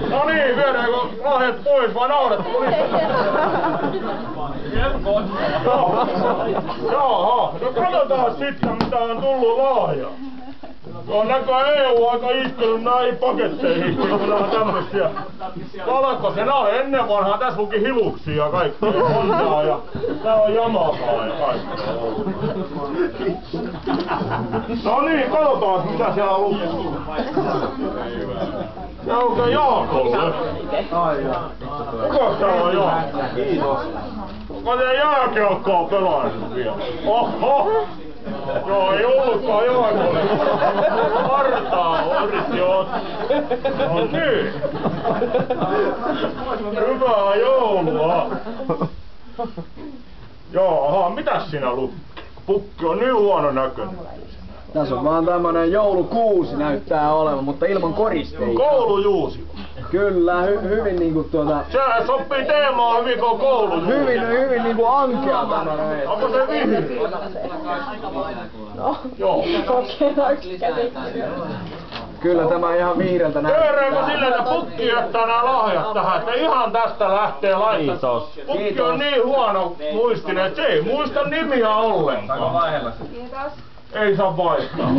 No niin, viedäänkö lahjat pois vai nauretteko niistä? Jaha, no katsotaan sitten mitä on tullut lahja. On näköjään EU aika iskellyt näihin paketteihin, kun on tämmösiä valkoisena. Ennen vanhaa tässä luki Hiluksia ja kaikkea Hondaa ja tää on Yamahaa ja kaikkea. No niin, katsotaan mitä siellä lukee. Se onko Jaakolle? Kuka täällä on Jaakko? Kiitos. Onko te jääkiekkoa pelannut vielä? Oho! Joo, ei ollutkaan Jaakolle. Vartaa yritti ottaa. No niin. Hyvää joulua. Jaha, mitäs siinä lukee? Pukki on niin huono näköinen. Tässä on vaan tämmönen joulukuusi näyttää olevan, mutta ilman koristeita. Koulujuusi. Kyllä, hyvin niinku Se sopii teemaan hyvin kuin koulujuusi. Hyvin niinku ankea tämmönen. Onko se vihreä? No, Joo. kokeillaanko käsittää? Kyllä tämä ihan vihreältä näyttää. Tehdäänkö sille, että Pukki jättää nämä lahjat tähän, että ihan tästä lähtee laittaa. Pukki on niin huono muistinen, että se ei muista nimiä ollenkaan. Kiitos. Ei saa vaihtaa.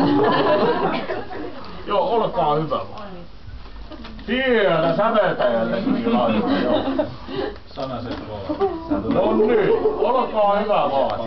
Joo, olkaa hyvä vaan. Siellä säveltäjällekin laittaa, joo. Sanaset vaan. No niin, olkaa hyvä vaan.